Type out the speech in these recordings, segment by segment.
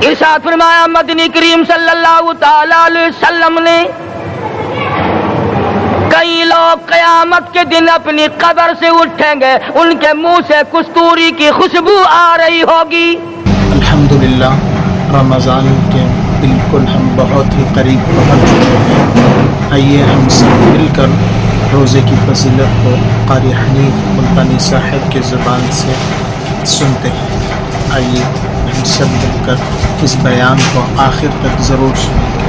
ارشاد فرمایا مدنی کریم صلی اللہ تعالی علیہ وسلم نے کئی لوگ قیامت کے دن اپنی قبر سے اٹھیں گے، ان کے منہ سے کستوری کی خوشبو آ رہی ہوگی۔ الحمدللہ رمضان کے بالکل ہم بہت ہی قریب پہنچ چکے ہیں۔ آئیے ہم سب مل کر روزے کی فضیلت کو قاری حنیف ملتانی صاحب کی زبان سے سنتے ہیں۔ آئیے ہم سب مل کر اس بیان کو آخر تک ضرور سنیں گے۔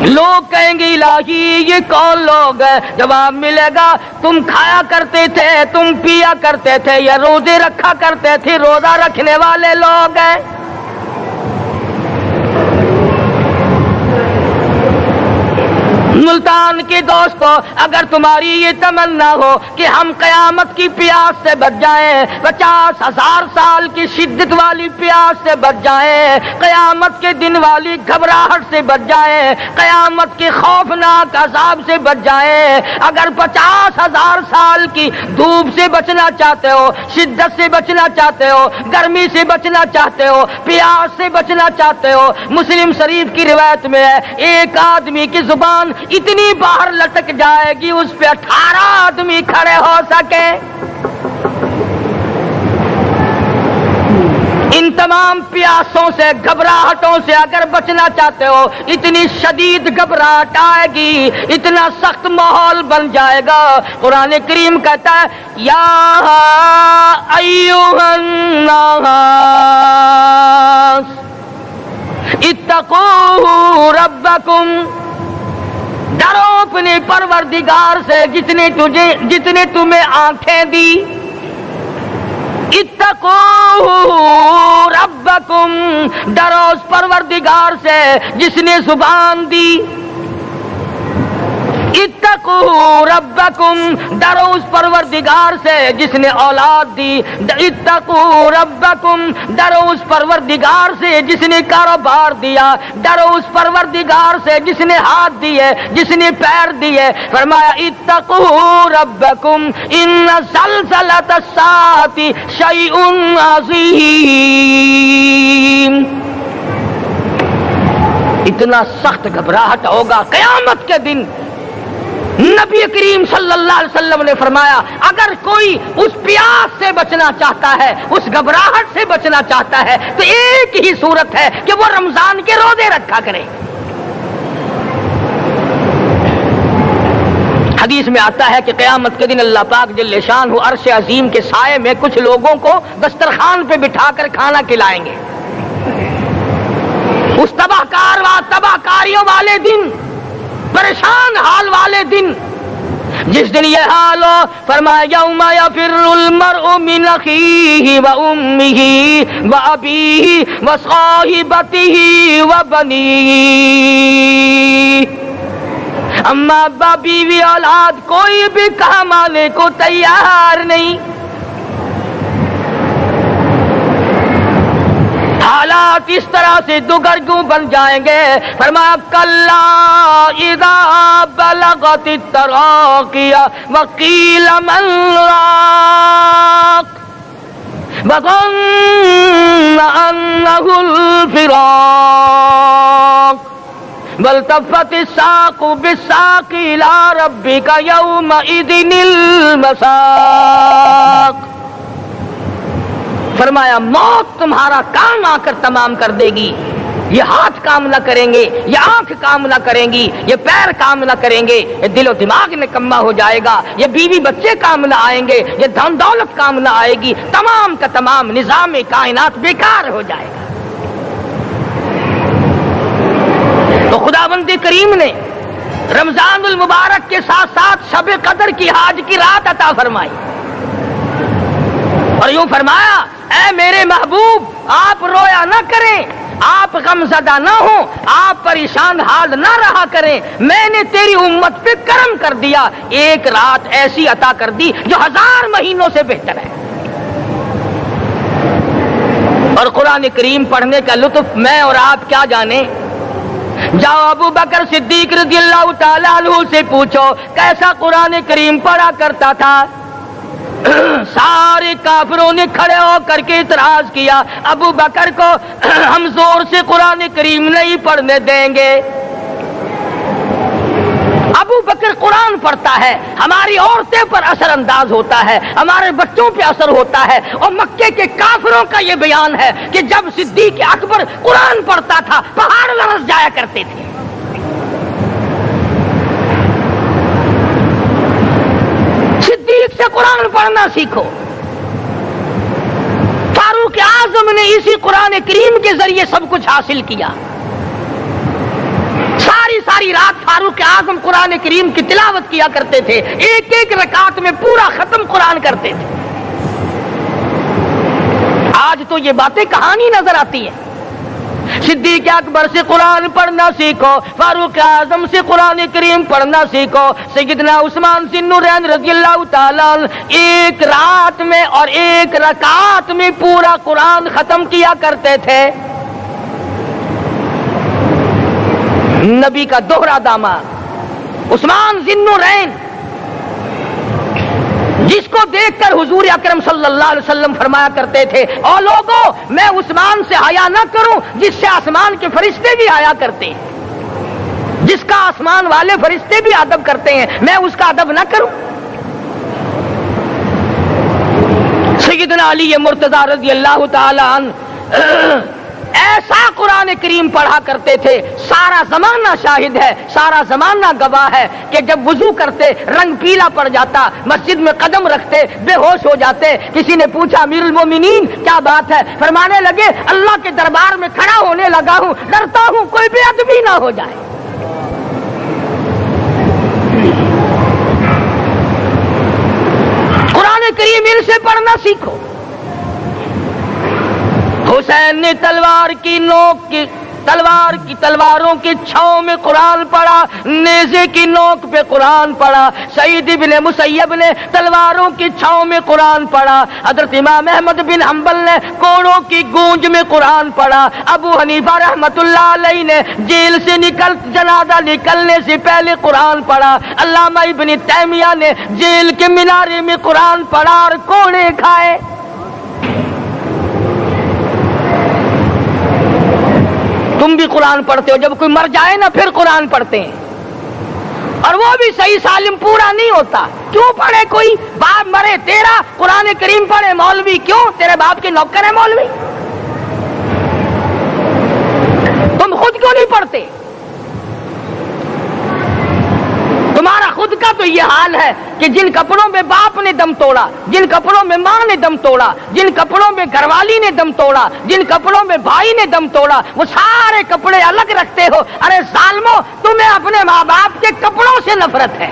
لوگ کہیں گے الہی یہ کون لوگ ہیں؟ جواب ملے گا تم کھایا کرتے تھے، تم پیا کرتے تھے، یا روزے رکھا کرتے تھے، روزہ رکھنے والے لوگ ہیں۔ ملتان کے دوستو، اگر تمہاری یہ تمنا ہو کہ ہم قیامت کی پیاس سے بچ جائیں، 50,000 سال کی شدت والی پیاس سے بچ جائیں، قیامت کے دن والی گھبراہٹ سے بچ جائیں، قیامت کے خوفناک عذاب سے بچ جائیں، اگر 50,000 سال کی دھوپ سے بچنا چاہتے ہو، شدت سے بچنا چاہتے ہو، گرمی سے بچنا چاہتے ہو، پیاس سے بچنا چاہتے ہو، مسلم شریف کی روایت میں ہے ایک آدمی کی زبان اتنی باہر لٹک جائے گی اس پہ 18 آدمی کھڑے ہو سکے۔ ان تمام پیاسوں سے، گھبراہٹوں سے اگر بچنا چاہتے ہو، اتنی شدید گھبراہٹ آئے گی، اتنا سخت ماحول بن جائے گا۔ قرآن کریم کہتا ہے یا ایھا الناس اتقوا ربکم، ڈرو اپنے پروردگار سے جتنے تمہیں آنکھیں دی۔ اتقوا ربکم، ڈرو اس پروردگار سے جس نے زبان دی۔ اتقوا ربکم، ڈرو اس پروردگار سے جس نے اولاد دی۔ اتقوا ربکم، ڈرو اس پروردگار سے جس نے کاروبار دیا، ڈرو اس پروردگار سے جس نے ہاتھ دیے، جس نے پیر دیے۔ فرمایا اتقوا ربکم ان زلزلۃ الساعۃ شیء عظیم، اتنا سخت گھبراہٹ ہوگا قیامت کے دن۔ نبی کریم صلی اللہ علیہ وسلم نے فرمایا اگر کوئی اس پیاس سے بچنا چاہتا ہے، اس گھبراہٹ سے بچنا چاہتا ہے، تو ایک ہی صورت ہے کہ وہ رمضان کے روزے رکھا کرے۔ حدیث میں آتا ہے کہ قیامت کے دن اللہ پاک جل شانہ عرش عظیم کے سائے میں کچھ لوگوں کو دسترخوان پہ بٹھا کر کھانا کھلائیں گے۔ اس تباہ کاریوں والے دن، پریشان حال والے دن، جس دن یہ حال ہو، فرمایا یوم یفر المرء من اخیہ وامہ وابیہ وصاحبتہ وبنیہ، اما ابا بیوی اولاد کوئی بھی کام آنے کو تیار نہیں۔ حالات اس طرح سے دگرگوں بن جائیں گے۔ فرمایا کلا اذا بلغت التراقی وقیل من راق وظن انہ الفراق والتفت الساق بالساق الى ربک یومئذ المساق۔ فرمایا موت تمہارا کام آ کر تمام کر دے گی، یہ ہاتھ کام نہ کریں گے، یہ آنکھ کام نہ کریں گی، یہ پیر کام نہ کریں گے، یہ دل و دماغ نکما ہو جائے گا، یہ بیوی بچے کام نہ آئیں گے، یہ دھن دولت کام نہ آئے گی، تمام کا تمام نظام کائنات بیکار ہو جائے گا۔ تو خداوند کریم نے رمضان المبارک کے ساتھ ساتھ شب قدر کی حاج کی رات عطا فرمائی، اور یوں فرمایا اے میرے محبوب آپ رویا نہ کریں، آپ غم زدہ نہ ہوں، آپ پریشان حال نہ رہا کریں، میں نے تیری امت پہ کرم کر دیا، ایک رات ایسی عطا کر دی جو 1000 مہینوں سے بہتر ہے۔ اور قرآن کریم پڑھنے کا لطف میں اور آپ کیا جانیں۔ جاؤ ابو بکر صدیق رضی اللہ تعالیٰ عنہ سے پوچھو کیسا قرآن کریم پڑھا کرتا تھا۔ سارے کافروں نے کھڑے ہو کر کے اعتراض کیا، ابو بکر کو ہم زور سے قرآن کریم نہیں پڑھنے دیں گے۔ ابو بکر قرآن پڑھتا ہے، ہماری عورتیں پر اثر انداز ہوتا ہے، ہمارے بچوں پہ اثر ہوتا ہے، اور مکے کے کافروں کا یہ بیان ہے کہ جب صدیق اکبر قرآن پڑھتا تھا پہاڑ لرز جایا کرتے تھے۔ صدیق سے قرآن پڑھنا سیکھو۔ فاروق اعظم نے اسی قرآن کریم کے ذریعے سب کچھ حاصل کیا۔ ساری رات فاروق اعظم قرآن کریم کی تلاوت کیا کرتے تھے، ایک ایک رکعت میں پورا ختم قرآن کرتے تھے۔ آج تو یہ باتیں کہانی نظر آتی ہیں۔ صدیق اکبر سے قرآن پڑھنا سیکھو، فاروق اعظم سے قرآن کریم پڑھنا سیکھو۔ سیدنا عثمان ذی النورین رضی اللہ تعالیٰ عنہ ایک رات میں اور ایک رکعت میں پورا قرآن ختم کیا کرتے تھے۔ نبی کا دوہرا داماد عثمان ذی النورین، جس کو دیکھ کر حضور اکرم صلی اللہ علیہ وسلم فرمایا کرتے تھے، او لوگوں میں عثمان سے حیا نہ کروں جس سے آسمان کے فرشتے بھی حیا کرتے ہیں، جس کا آسمان والے فرشتے بھی ادب کرتے ہیں، میں اس کا ادب نہ کروں؟ سیدنا علی مرتضی رضی اللہ تعالی عنہ ایسا قرآن کریم پڑھا کرتے تھے، سارا زمانہ شاہد ہے، سارا زمانہ گواہ ہے کہ جب وضو کرتے رنگ پیلا پڑ جاتا، مسجد میں قدم رکھتے بے ہوش ہو جاتے۔ کسی نے پوچھا امیر المومنین کیا بات ہے؟ فرمانے لگے اللہ کے دربار میں کھڑا ہونے لگا ہوں، ڈرتا ہوں کوئی بے ادبی نہ ہو جائے۔ قرآن کریم ان سے پڑھنا سیکھو۔ حسین نے تلواروں کی چھاؤں میں قرآن پڑھا، نیزے کی نوک پہ قرآن پڑھا۔ سعید بن مسیب نے تلواروں کی چھاؤں میں قرآن پڑھا۔ حضرت امام احمد بن حنبل نے کوڑوں کی گونج میں قرآن پڑھا۔ ابو حنیفہ رحمت اللہ علیہ نے جیل سے جنازہ نکلنے سے پہلے قرآن پڑھا۔ علامہ ابن تیمیہ نے جیل کے مینارے میں قرآن پڑھا اور کوڑے کھائے۔ تم بھی قرآن پڑھتے ہو، جب کوئی مر جائے نا پھر قرآن پڑھتے ہیں، اور وہ بھی صحیح سالم پورا نہیں ہوتا۔ کیوں پڑھے؟ کوئی باپ مرے تیرا قرآن کریم پڑھے مولوی، کیوں؟ تیرے باپ کے نوکر ہے مولوی؟ تم خود کیوں نہیں پڑھتے؟ تمہارا خود کا تو یہ حال ہے کہ جن کپڑوں میں باپ نے دم توڑا، جن کپڑوں میں ماں نے دم توڑا، جن کپڑوں میں گھر والی نے دم توڑا، جن کپڑوں میں بھائی نے دم توڑا، وہ سارے کپڑے الگ رکھتے ہو۔ ارے ظالمو، تمہیں اپنے ماں باپ کے کپڑوں سے نفرت ہے۔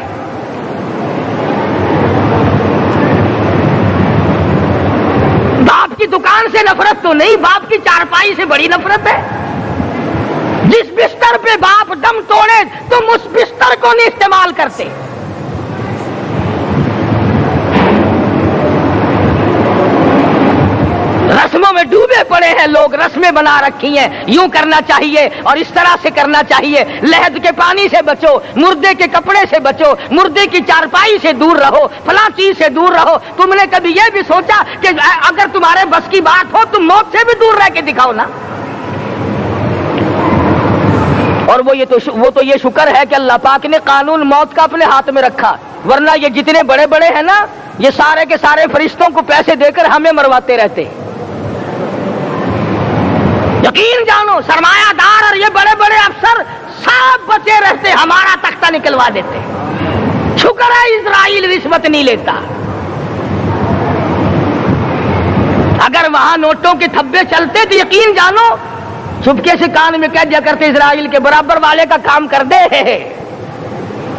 باپ کی دکان سے نفرت تو نہیں، باپ کی چارپائی سے بڑی نفرت ہے۔ جس بستر پہ باپ دم توڑے تم اس بستر کو نہیں استعمال کرتے۔ رسموں میں ڈوبے پڑے ہیں لوگ، رسمیں بنا رکھی ہیں، یوں کرنا چاہیے اور اس طرح سے کرنا چاہیے۔ لہد کے پانی سے بچو، مردے کے کپڑے سے بچو، مردے کی چارپائی سے دور رہو، فلاں چیز سے دور رہو۔ تم نے کبھی یہ بھی سوچا کہ اگر تمہارے بس کی بات ہو تم موت سے بھی دور رہ کے دکھاؤ نا؟ اور وہ تو یہ شکر ہے کہ اللہ پاک نے قانون موت کا اپنے ہاتھ میں رکھا، ورنہ یہ جتنے بڑے بڑے ہیں نا، یہ سارے کے سارے فرشتوں کو پیسے دے کر ہمیں مرواتے رہتے۔ یقین جانو سرمایہ دار اور یہ بڑے بڑے افسر سب بچے رہتے، ہمارا تختہ نکلوا دیتے۔ شکر ہے اسرائیل رشوت نہیں لیتا۔ اگر وہاں نوٹوں کے تھبے چلتے تو یقین جانو چپکے سے کان میں کہہ دیا کرتے اسرائیل کے برابر والے کا کام کر دے،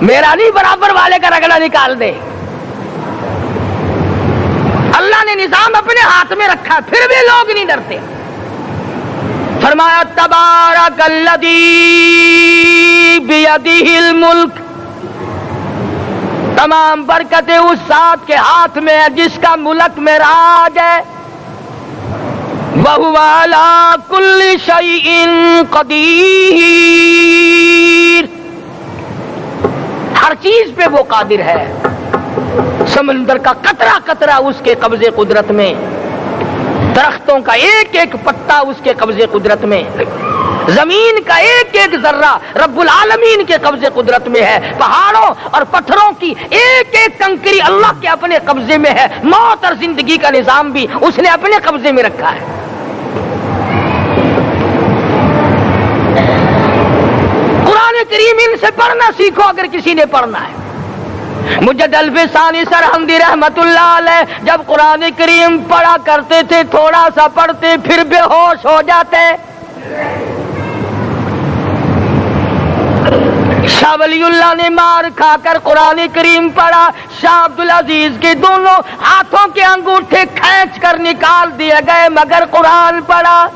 میرا نہیں برابر والے کا رگڑا نکال دے۔ اللہ نے نظام اپنے ہاتھ میں رکھا پھر بھی لوگ نہیں ڈرتے۔ فرمایا تبارک الذی بیدہ الملک، تمام برکتیں اس ذات کے ہاتھ میں ہے جس کا ملک میں راج ہے۔ وَهُوَ عَلَى كُلِّ شَيْءٍ قَدِيرٌ، ہر چیز پہ وہ قادر ہے۔ سمندر کا قطرہ قطرہ اس کے قبضے قدرت میں، درختوں کا ایک ایک پتا اس کے قبضے قدرت میں، زمین کا ایک ایک ذرہ رب العالمین کے قبضے قدرت میں ہے، پہاڑوں اور پتھروں کی ایک ایک کنکری اللہ کے اپنے قبضے میں ہے، موت اور زندگی کا نظام بھی اس نے اپنے قبضے میں رکھا ہے۔ قرآن کریم ان سے پڑھنا سیکھو اگر کسی نے پڑھنا ہے۔ مجد الفسانی سرہندی رحمت اللہ علیہ جب قرآن کریم پڑھا کرتے تھے تھوڑا سا پڑھتے پھر بے ہوش ہو جاتے۔ شاہ ولی اللہ نے مار کھا کر قرآن کریم پڑھا، شاہ عبدالعزیز کے دونوں ہاتھوں کے انگوٹھے کھینچ کر نکال دیے گئے مگر قرآن پڑھا۔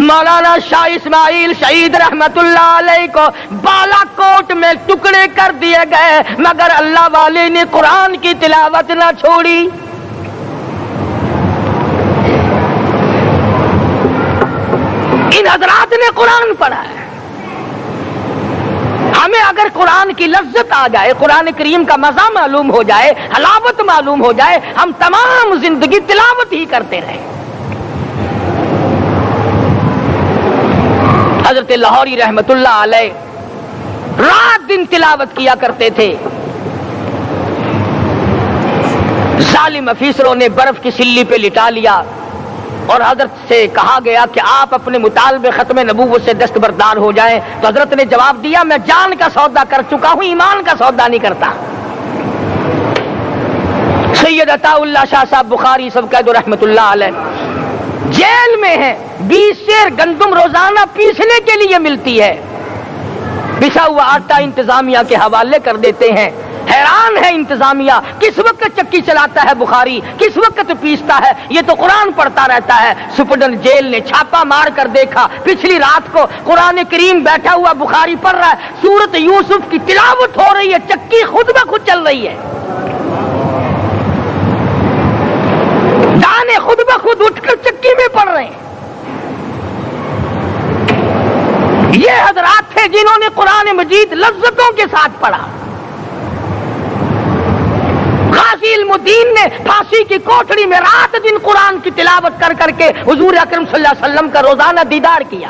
مولانا شاہ اسماعیل شہید رحمت اللہ علیہ کو بالا کوٹ میں ٹکڑے کر دیے گئے مگر اللہ والے نے قرآن کی تلاوت نہ چھوڑی۔ ان حضرات نے قرآن پڑھا ہے۔ ہمیں اگر قرآن کی لذت آ جائے، قرآن کریم کا مزہ معلوم ہو جائے، حلاوت معلوم ہو جائے، ہم تمام زندگی تلاوت ہی کرتے رہیں۔ حضرت لاہوری رحمت اللہ علیہ رات دن تلاوت کیا کرتے تھے۔ ظالم افیسروں نے برف کی سلی پہ لٹا لیا اور حضرت سے کہا گیا کہ آپ اپنے مطالبے ختم نبوت سے دستبردار ہو جائیں، تو حضرت نے جواب دیا میں جان کا سودا کر چکا ہوں، ایمان کا سودا نہیں کرتا۔ سید عطا اللہ شاہ صاحب بخاری سب قید رحمت اللہ علیہ جیل میں ہے، 20 سیر گندم روزانہ پیسنے کے لیے ملتی ہے، پسا ہوا آٹا انتظامیہ کے حوالے کر دیتے ہیں۔ حیران ہے انتظامیہ، کس وقت چکی چلاتا ہے بخاری، کس وقت پیستا ہے، یہ تو قرآن پڑھتا رہتا ہے۔ سپرڈنٹ جیل نے چھاپا مار کر دیکھا، پچھلی رات کو قرآن کریم بیٹھا ہوا بخاری پڑھ رہا ہے، سورت یوسف کی تلاوت ہو رہی ہے، چکی خود بخود چل رہی ہے، دانے خود بخود اٹھ کر چکی میں پڑھ رہے ہیں۔ یہ حضرات تھے جنہوں نے قرآن مجید لذتوں کے ساتھ پڑھا۔ غازی علم الدین نے پھانسی کی کوٹڑی میں رات دن قرآن کی تلاوت کر کر کے حضور اکرم صلی اللہ علیہ وسلم کا روزانہ دیدار کیا۔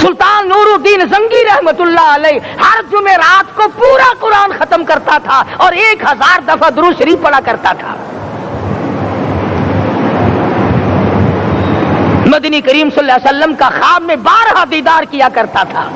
سلطان نور الدین زنگی رحمت اللہ علیہ ہر جمعرات کو پورا قرآن ختم کرتا تھا اور 1000 دفعہ درود شریف پڑھا کرتا تھا۔ مدنی کریم صلی اللہ علیہ وسلم کا خواب میں 12 دیدار کیا کرتا تھا۔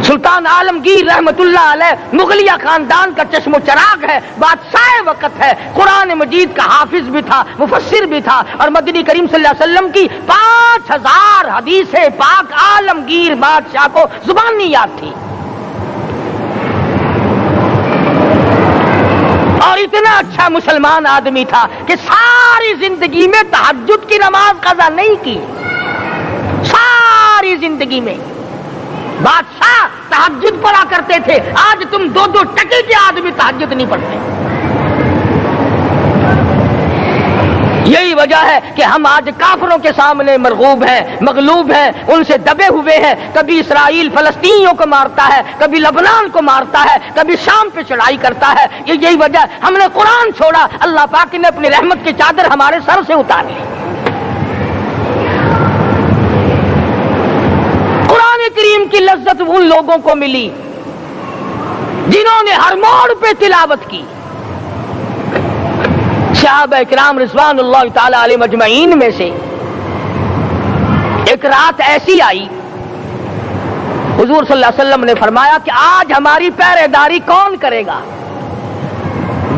سلطان عالمگیر رحمت اللہ علیہ مغلیہ خاندان کا چشم و چراغ ہے، بادشاہ وقت ہے، قرآن مجید کا حافظ بھی تھا، مفسر بھی تھا، اور مدنی کریم صلی اللہ علیہ وسلم کی 5000 حدیث پاک عالمگیر بادشاہ کو زبانی یاد تھی۔ اور اتنا اچھا مسلمان آدمی تھا کہ ساری زندگی میں تہجد کی نماز قضا نہیں کی، ساری زندگی میں۔ بادشاہ تہجد پڑھا کرتے تھے، آج تم 2 ٹکے کے آدمی تہجد نہیں پڑھتے۔ یہی وجہ ہے کہ ہم آج کافروں کے سامنے مرغوب ہیں، مغلوب ہیں، ان سے دبے ہوئے ہیں۔ کبھی اسرائیل فلسطینیوں کو مارتا ہے، کبھی لبنان کو مارتا ہے، کبھی شام پہ چڑھائی کرتا ہے۔ یہی وجہ، ہم نے قرآن چھوڑا، اللہ پاک نے اپنی رحمت کی چادر ہمارے سر سے اتار لی۔ قرآن کریم کی لذت ان لوگوں کو ملی جنہوں نے ہر موڑ پہ تلاوت کی۔ صحابہ اکرام رضوان اللہ تعالی علیہ مجمعین میں سے ایک رات ایسی آئی، حضور صلی اللہ علیہ وسلم نے فرمایا کہ آج ہماری پہرے داری کون کرے گا؟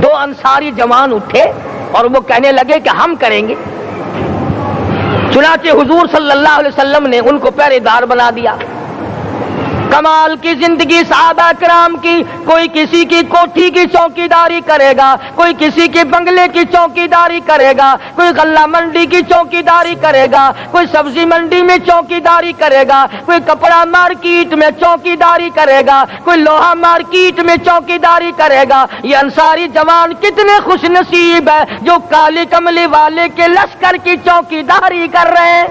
2 انصاری جوان اٹھے اور وہ کہنے لگے کہ ہم کریں گے۔ چنانچہ حضور صلی اللہ علیہ وسلم نے ان کو پہرے دار بنا دیا۔ کمال کی زندگی صحابہ کرام کی، کوئی کسی کی کوٹھی کی چوکیداری کرے گا، کوئی کسی کے بنگلے کی چوکیداری کرے گا، کوئی غلہ منڈی کی چوکیداری کرے گا، کوئی سبزی منڈی میں چوکیداری کرے گا، کوئی کپڑا مارکیٹ میں چوکیداری کرے گا، کوئی لوہا مارکیٹ میں چوکیداری کرے گا۔ یہ انصاری جوان کتنے خوش نصیب ہے جو کالی کملی والے کے لشکر کی چوکیداری کر رہے ہیں۔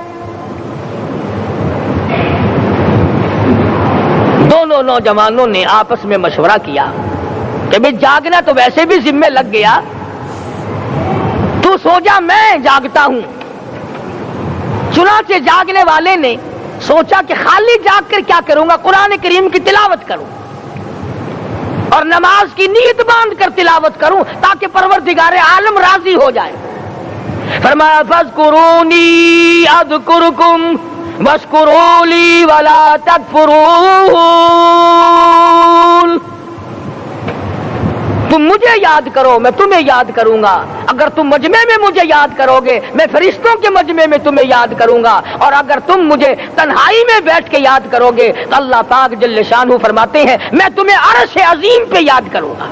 دونوں نوجوانوں نے آپس میں مشورہ کیا کہ بھئی جاگنا تو ویسے بھی ذمہ لگ گیا، تو سو جا، میں جاگتا ہوں۔ چنانچہ جاگنے والے نے سوچا کہ خالی جاگ کر کیا کروں گا، قرآن کریم کی تلاوت کروں اور نماز کی نیت باندھ کر تلاوت کروں تاکہ پروردگار عالم راضی ہو جائے۔ فرمایا فاذکرونی اذکرکم واشکروا لی ولا تکفرون، تم مجھے یاد کرو میں تمہیں یاد کروں گا، اگر تم مجمع میں مجھے یاد کرو گے میں فرشتوں کے مجمع میں تمہیں یاد کروں گا، اور اگر تم مجھے تنہائی میں بیٹھ کے یاد کرو گے تو اللہ پاک جل شانہ فرماتے ہیں میں تمہیں عرش عظیم پہ یاد کروں گا۔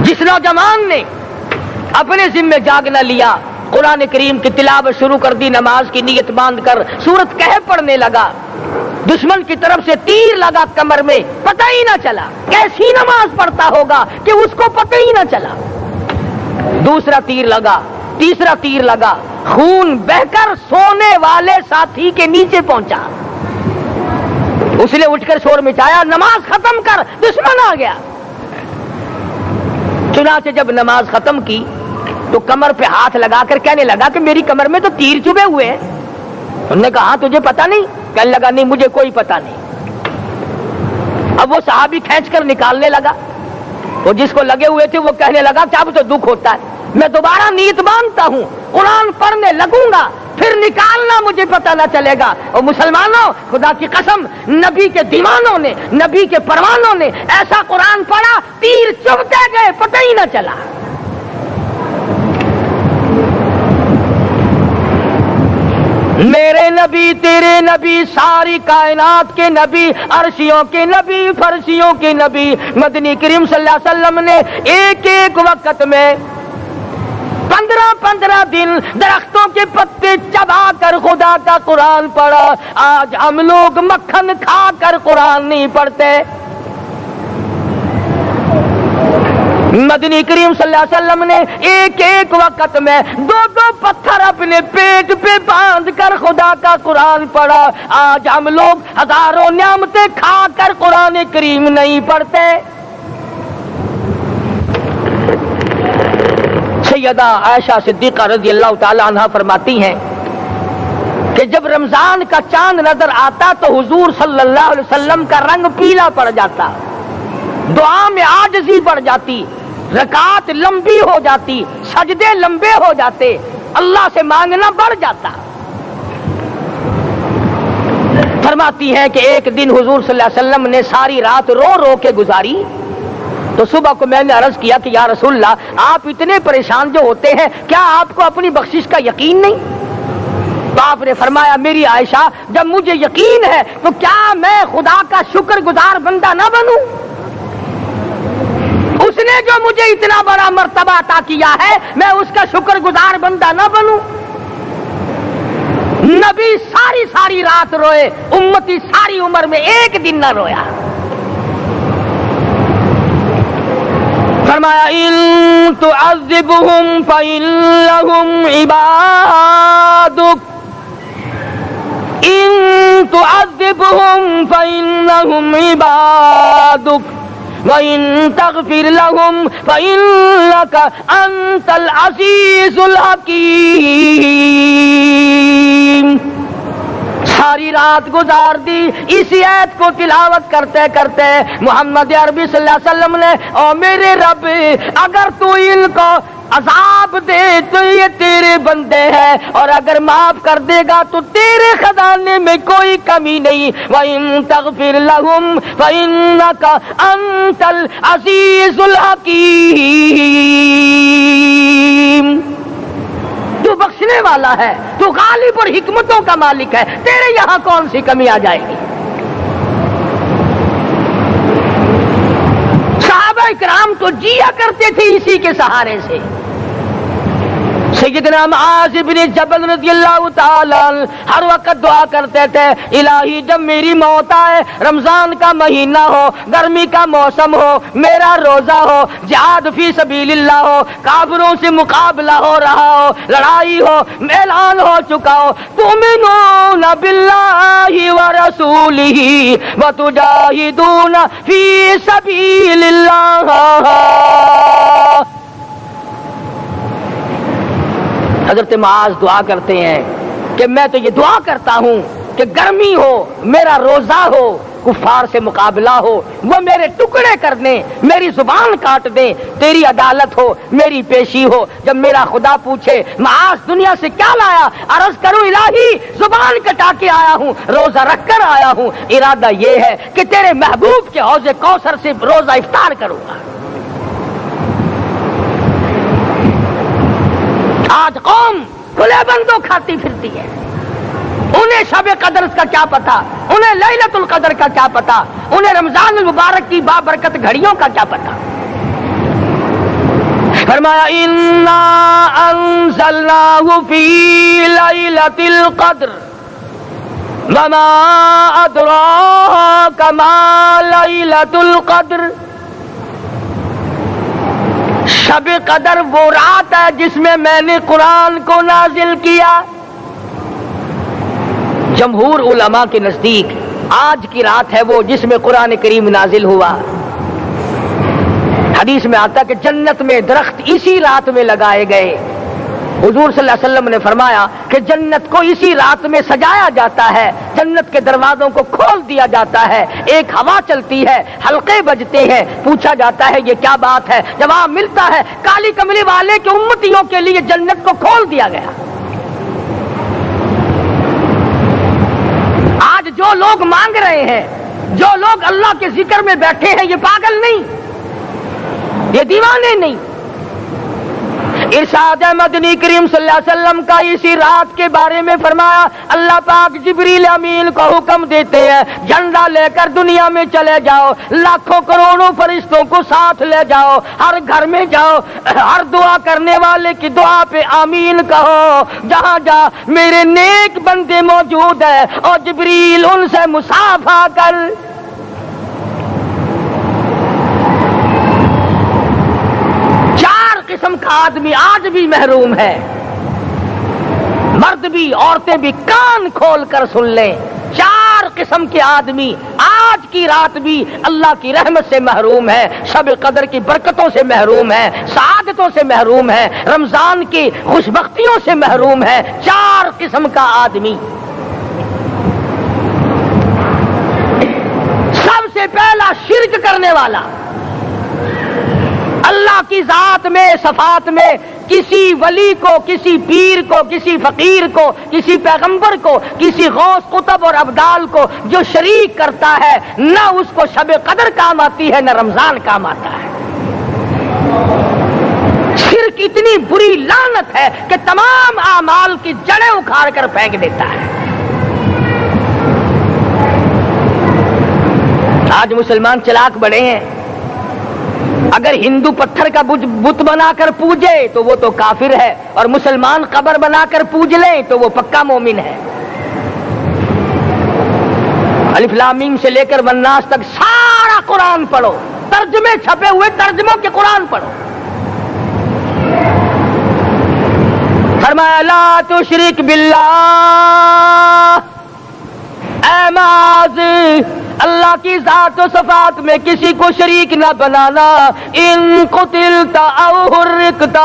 جس نوجوان نے اپنے ذمہ جاگنا لیا، قرآن کریم کی تلاوت شروع کر دی، نماز کی نیت باندھ کر سورت کہف پڑھنے لگا، دشمن کی طرف سے تیر لگا کمر میں، پتہ ہی نہ چلا کیسی نماز پڑھتا ہوگا کہ اس کو پتہ ہی نہ چلا۔ دوسرا تیر لگا، تیسرا تیر لگا، خون بہ کر سونے والے ساتھی کے نیچے پہنچا۔ اس نے اٹھ کر شور مچایا نماز ختم کر، دشمن آ گیا۔ چنانچہ جب نماز ختم کی تو کمر پہ ہاتھ لگا کر کہنے لگا کہ میری کمر میں تو تیر چبھے ہوئے ہیں۔ انہوں نے کہا تجھے پتا نہیں؟ کہنے لگا نہیں مجھے کوئی پتا نہیں۔ اب وہ صحابی کھینچ کر نکالنے لگا، وہ جس کو لگے ہوئے تھے وہ کہنے لگا کہ اب تو دکھ ہوتا ہے، میں دوبارہ نیت باندھتا ہوں، قرآن پڑھنے لگوں گا، پھر نکالنا مجھے پتا نہ چلے گا۔ اور مسلمانوں خدا کی قسم نبی کے دیوانوں نے، نبی کے پروانوں نے ایسا قرآن پڑھا تیر چبھتے گئے پتہ ہی نہ چلا۔ میرے نبی تیرے نبی ساری کائنات کے نبی، عرشیوں کے نبی فرشیوں کے نبی مدنی کریم صلی اللہ علیہ وسلم نے ایک ایک وقت میں 15 دن درختوں کے پتے چبا کر خدا کا قرآن پڑھا۔ آج ہم لوگ مکھن کھا کر قرآن نہیں پڑھتے۔ مدنی کریم صلی اللہ علیہ وسلم نے ایک ایک وقت میں 2 پتھر اپنے پیٹ پہ باندھ کر خدا کا قرآن پڑھا۔ آج ہم لوگ ہزاروں نعمتیں کھا کر قرآن کریم نہیں پڑھتے۔ سیدہ عائشہ صدیقہ رضی اللہ تعالی عنہا فرماتی ہیں کہ جب رمضان کا چاند نظر آتا تو حضور صلی اللہ علیہ وسلم کا رنگ پیلا پڑ جاتا، دعا میں عاجزی بڑھ جاتی، رکعت لمبی ہو جاتی، سجدے لمبے ہو جاتے، اللہ سے مانگنا بڑھ جاتا۔ فرماتی ہے کہ ایک دن حضور صلی اللہ علیہ وسلم نے ساری رات رو رو کے گزاری، تو صبح کو میں نے عرض کیا کہ یا رسول اللہ آپ اتنے پریشان جو ہوتے ہیں کیا آپ کو اپنی بخشش کا یقین نہیں؟ تو آپ نے فرمایا میری عائشہ جب مجھے یقین ہے تو کیا میں خدا کا شکر گزار بندہ نہ بنوں؟ اس نے جو مجھے اتنا بڑا مرتبہ عطا کیا ہے میں اس کا شکر گزار بندہ نہ بنوں؟ نبی ساری رات روئے، امتی ساری عمر میں ایک دن نہ رویا۔ فرمایا ان تعذبهم فإنهم عبادك، ان تعذبهم فإنهم عبادك وَإِن تَغْفِرْ لَهُمْ فَإِنَّكَ أَنْتَ الْعَزِيزُ الْحَكِيمُ۔ ساری رات گزار دی اسی آیت کو تلاوت کرتے کرتے محمد عربی صلی اللہ علیہ وسلم نے او میرے رب اگر تو ان کو عذاب دے تو یہ تیرے بندے ہیں، اور اگر معاف کر دے گا تو تیرے خزانے میں کوئی کمی نہیں۔ وَإِن تَغْفِرْ لَهُمْ فَإِنَّكَ أَنْتَ الْعَزِيزُ الْحَكِيمُ۔ تو بخشنے والا ہے، تو غالب اور حکمتوں کا مالک ہے، تیرے یہاں کون سی کمی آ جائے گی؟ صحابہ کرام تو جیا کرتے تھے اسی کے سہارے سے۔ سیدنا معاذ بن جبل رضی اللہ تعالیٰ ہر وقت دعا کرتے تھے، الہی جب میری موت آئے، رمضان کا مہینہ ہو، گرمی کا موسم ہو، میرا روزہ ہو، جہاد فی سبیل اللہ ہو، کافروں سے مقابلہ ہو رہا ہو، لڑائی ہو، اعلان ہو چکا ہو، تؤمنون باللہ ورسولہ وتجاہدون فی سبیل اللہ۔ حضرت معاذ دعا کرتے ہیں کہ میں تو یہ دعا کرتا ہوں کہ گرمی ہو، میرا روزہ ہو، کفار سے مقابلہ ہو، وہ میرے ٹکڑے کر دیں، میری زبان کاٹ دیں، تیری عدالت ہو، میری پیشی ہو۔ جب میرا خدا پوچھے معاذ دنیا سے کیا لایا، عرض کروں الہی زبان کٹا کے آیا ہوں، روزہ رکھ کر آیا ہوں، ارادہ یہ ہے کہ تیرے محبوب کے حوض کوثر سے روزہ افطار کروں گا۔ آج قوم کھلے بندوں کھاتی پھرتی ہے، انہیں شب قدر کا کیا پتا، انہیں لیلۃ القدر کا کیا پتا، انہیں رمضان المبارک کی بابرکت گھڑیوں کا کیا پتا۔ فرمایا انا انزلناہ فی لیلۃ القدر وما ادراک ما لیلۃ القدر۔ شب قدر وہ رات ہے جس میں میں نے قرآن کو نازل کیا۔ جمہور علماء کے نزدیک آج کی رات ہے وہ جس میں قرآن کریم نازل ہوا۔ حدیث میں آتا ہے کہ جنت میں درخت اسی رات میں لگائے گئے۔ حضور صلی اللہ علیہ وسلم نے فرمایا کہ جنت کو اسی رات میں سجایا جاتا ہے، جنت کے دروازوں کو کھول دیا جاتا ہے، ایک ہوا چلتی ہے، حلقے بجتے ہیں، پوچھا جاتا ہے یہ کیا بات ہے، جواب ملتا ہے کالی کملی والے کے امتیوں کے لیے جنت کو کھول دیا گیا۔ آج جو لوگ مانگ رہے ہیں، جو لوگ اللہ کے ذکر میں بیٹھے ہیں، یہ پاگل نہیں، یہ دیوانے نہیں۔ ارشاد مدنی کریم صلی اللہ علیہ وسلم کا اسی رات کے بارے میں فرمایا، اللہ پاک جبریل امین کو حکم دیتے ہیں جھنڈا لے کر دنیا میں چلے جاؤ، لاکھوں کروڑوں فرشتوں کو ساتھ لے جاؤ، ہر گھر میں جاؤ، ہر دعا کرنے والے کی دعا پہ آمین کہو، جہاں جا میرے نیک بندے موجود ہیں، اور جبریل ان سے مصافحہ کر۔ قسم کا آدمی آج بھی محروم ہے، مرد بھی عورتیں بھی کان کھول کر سن لیں، چار قسم کے آدمی آج کی رات بھی اللہ کی رحمت سے محروم ہے، شب قدر کی برکتوں سے محروم ہے، سعادتوں سے محروم ہے، رمضان کی خوشبختیوں سے محروم ہے۔ چار قسم کا آدمی۔ سب سے پہلا شرک کرنے والا، اللہ کی ذات میں صفات میں کسی ولی کو، کسی پیر کو، کسی فقیر کو، کسی پیغمبر کو، کسی غوث قطب اور ابدال کو جو شریک کرتا ہے، نہ اس کو شب قدر کام آتی ہے، نہ رمضان کام آتا ہے۔ شرک اتنی بری لعنت ہے کہ تمام اعمال کی جڑیں اکھاڑ کر پھینک دیتا ہے۔ آج مسلمان چلاک بڑے ہیں، اگر ہندو پتھر کا بت بنا کر پوجے تو وہ تو کافر ہے، اور مسلمان قبر بنا کر پوج لیں تو وہ پکا مومن ہے۔ الف لام میم سے لے کر والناس تک سارا قرآن پڑھو، ترجمے چھپے ہوئے ترجموں کے قرآن پڑھو۔ فرمایا لا تشرک باللہ، اے معاذ اللہ کی ذات و صفات میں کسی کو شریک نہ بنانا۔ ان قتلت او حرقت،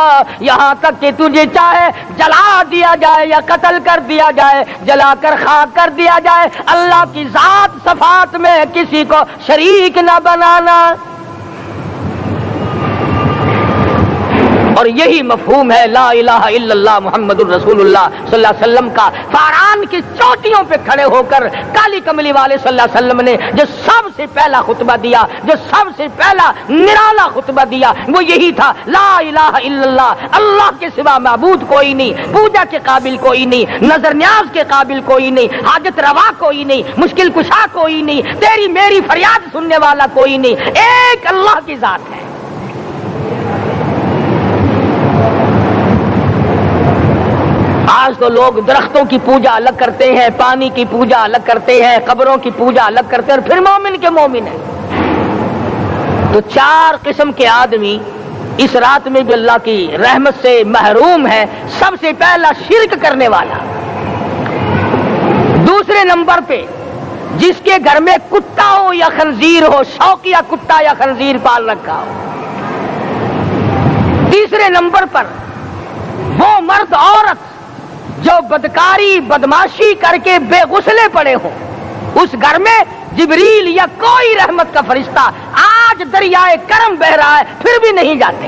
یہاں تک کہ تجھے چاہے جلا دیا جائے یا قتل کر دیا جائے، جلا کر خاک کر دیا جائے، اللہ کی ذات صفات میں کسی کو شریک نہ بنانا۔ اور یہی مفہوم ہے لا الہ الا اللہ محمد الرسول اللہ صلی اللہ علیہ وسلم کا۔ فاران کی چوٹیوں پہ کھڑے ہو کر کالی کملی والے صلی اللہ علیہ وسلم نے جو سب سے پہلا خطبہ دیا، جو سب سے پہلا نرالا خطبہ دیا، وہ یہی تھا لا الہ الا اللہ، اللہ کے سوا معبود کوئی نہیں، پوجا کے قابل کوئی نہیں، نظر نیاز کے قابل کوئی نہیں، حاجت روا کوئی نہیں، مشکل کشا کوئی نہیں، تیری میری فریاد سننے والا کوئی نہیں، ایک اللہ کی ذات ہے۔ آج تو لوگ درختوں کی پوجا الگ کرتے ہیں، پانی کی پوجا الگ کرتے ہیں، قبروں کی پوجا الگ کرتے ہیں، اور پھر مومن کے مومن ہیں۔ تو 4 قسم کے آدمی اس رات میں بھی اللہ کی رحمت سے محروم ہے۔ سب سے پہلا شرک کرنے والا، دوسرے نمبر پہ جس کے گھر میں کتا ہو یا خنزیر ہو، شوقیہ کتا یا خنزیر پال رکھا ہو، تیسرے نمبر پر وہ مرد عورت جو بدکاری بدماشی کر کے بے غسلے پڑے ہوں، اس گھر میں جبریل یا کوئی رحمت کا فرشتہ آج دریائے کرم بہ رہا ہے پھر بھی نہیں جاتے۔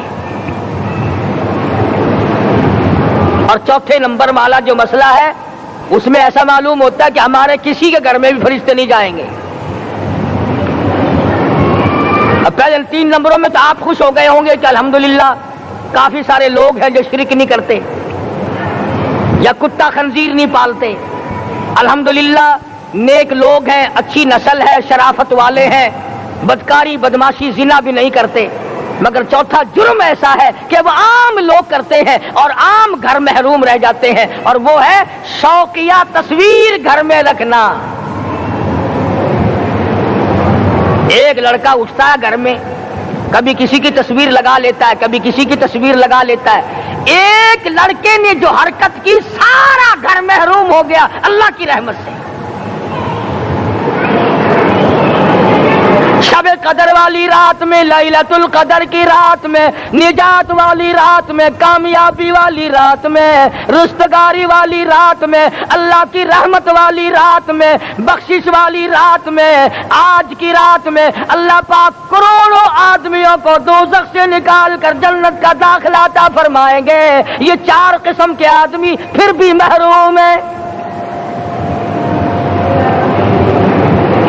اور چوتھے نمبر والا جو مسئلہ ہے اس میں ایسا معلوم ہوتا ہے کہ ہمارے کسی کے گھر میں بھی فرشتے نہیں جائیں گے۔ اب پہلے 3 نمبروں میں تو آپ خوش ہو گئے ہوں گے کہ الحمدللہ کافی سارے لوگ ہیں جو شرک نہیں کرتے یا کتا خنزیر نہیں پالتے، الحمدللہ نیک لوگ ہیں، اچھی نسل ہے، شرافت والے ہیں، بدکاری بدماشی زنا بھی نہیں کرتے۔ مگر چوتھا جرم ایسا ہے کہ وہ عام لوگ کرتے ہیں اور عام گھر محروم رہ جاتے ہیں، اور وہ ہے شوقیہ تصویر گھر میں رکھنا۔ ایک لڑکا اٹھتا ہے گھر میں، کبھی کسی کی تصویر لگا لیتا ہے، کبھی کسی کی تصویر لگا لیتا ہے۔ ایک لڑکے نے جو حرکت کی سارا گھر محروم ہو گیا اللہ کی رحمت سے۔ شب قدر والی رات میں، لیلۃ القدر کی رات میں، نجات والی رات میں، کامیابی والی رات میں، رستگاری والی رات میں، اللہ کی رحمت والی رات میں، بخشش والی رات میں، آج کی رات میں اللہ پاک کروڑوں آدمیوں کو دوزخ سے نکال کر جنت کا داخلہ عطا فرمائیں گے۔ یہ 4 قسم کے آدمی پھر بھی محروم ہیں۔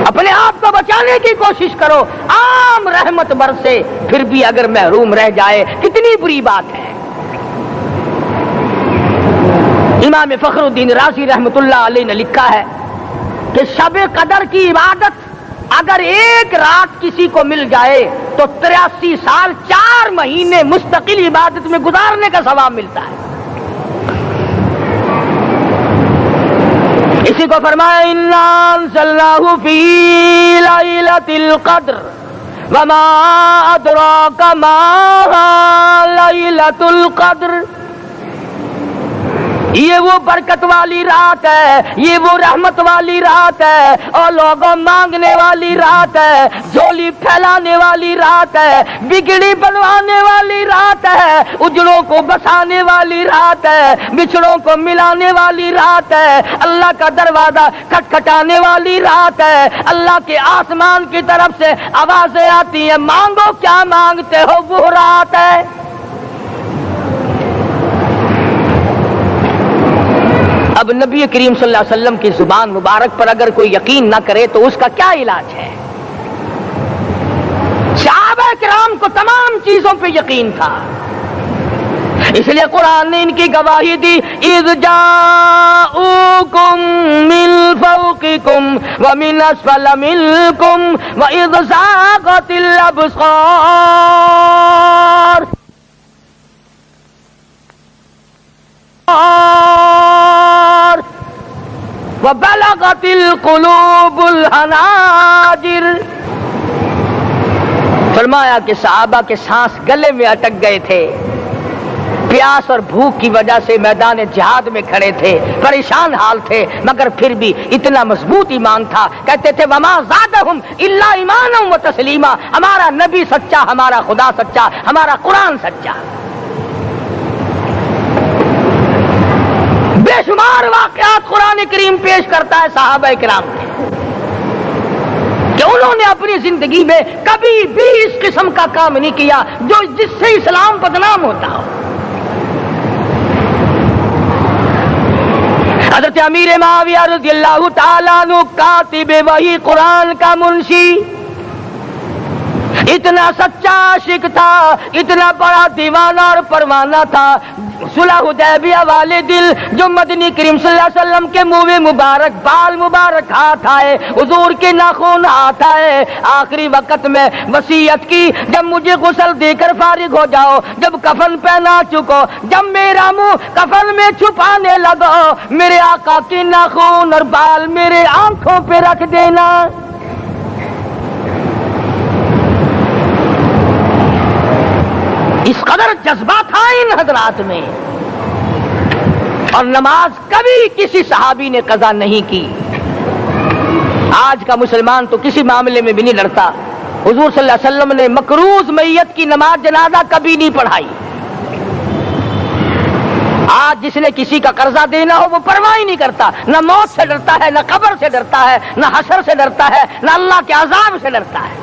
اپنے آپ کو بچانے کی کوشش کرو، عام رحمت برسے پھر بھی اگر محروم رہ جائے کتنی بری بات ہے۔ امام فخر الدین رازی رحمت اللہ علیہ نے لکھا ہے کہ شب قدر کی عبادت اگر ایک رات کسی کو مل جائے تو 83 سال 4 مہینے مستقل عبادت میں گزارنے کا ثواب ملتا ہے۔ اسی کو فرمایا انا انزلناہ فی لیلۃ القدر وما ادراک ما لیلۃ القدر۔ یہ وہ برکت والی رات ہے، یہ وہ رحمت والی رات ہے، اور لوگوں مانگنے والی رات ہے، جھولی پھیلانے والی رات ہے، بگڑی بنوانے والی رات ہے، اجڑوں کو بسانے والی رات ہے، بچھڑوں کو ملانے والی رات ہے، اللہ کا دروازہ کھٹکھٹانے والی رات ہے، اللہ کے آسمان کی طرف سے آوازیں آتی ہیں مانگو کیا مانگتے ہو، وہ رات ہے۔ اب نبی کریم صلی اللہ علیہ وسلم کی زبان مبارک پر اگر کوئی یقین نہ کرے تو اس کا کیا علاج ہے؟ صحابہ کرام کو تمام چیزوں پہ یقین تھا، اس لیے قرآن نے ان کی گواہی دی اذ جاءوکم من فوقکم ومن اسفل منکم واذ زاغت الابصار وبلغت القلوب الحناجر۔ فرمایا کہ صحابہ کے سانس گلے میں اٹک گئے تھے، پیاس اور بھوک کی وجہ سے میدان جہاد میں کھڑے تھے، پریشان حال تھے، مگر پھر بھی اتنا مضبوط ایمان تھا، کہتے تھے وما زادہم الا ایمانا و تسلیما، ہمارا نبی سچا، ہمارا خدا سچا، ہمارا قرآن سچا۔ بے شمار واقعات قرآن کریم پیش کرتا ہے صحابہ کرام کے کہ انہوں نے اپنی زندگی میں کبھی بھی اس قسم کا کام نہیں کیا جو جس سے اسلام بدنام ہوتا ہو۔ حضرت امیر معاویہ رضی اللہ تعالیٰ عنہ کاتب وحی قرآن کا منشی، اتنا سچا عاشق تھا، اتنا بڑا دیوانہ اور پروانہ تھا، صلح حدیبیہ والے دل جو مدنی کریم صلی اللہ علیہ وسلم کے منہ مبارک بال مبارک ہاتھ آئے، حضور کے ناخن ہاتھ آئے، آخری وقت میں وصیت کی جب مجھے غسل دے کر فارغ ہو جاؤ، جب کفن پہنا چکو، جب میرا منہ کفن میں چھپانے لگو، میرے آقا کے ناخن اور بال میرے آنکھوں پہ رکھ دینا۔ اس قدر جذبہ تھا ان حضرات میں، اور نماز کبھی کسی صحابی نے قضا نہیں کی۔ آج کا مسلمان تو کسی معاملے میں بھی نہیں لڑتا۔ حضور صلی اللہ علیہ وسلم نے مکروز میت کی نماز جنازہ کبھی نہیں پڑھائی۔ آج جس نے کسی کا قرضہ دینا ہو وہ پرواہ ہی نہیں کرتا، نہ موت سے ڈرتا ہے، نہ قبر سے ڈرتا ہے، نہ حشر سے ڈرتا ہے، نہ اللہ کے عذاب سے ڈرتا ہے۔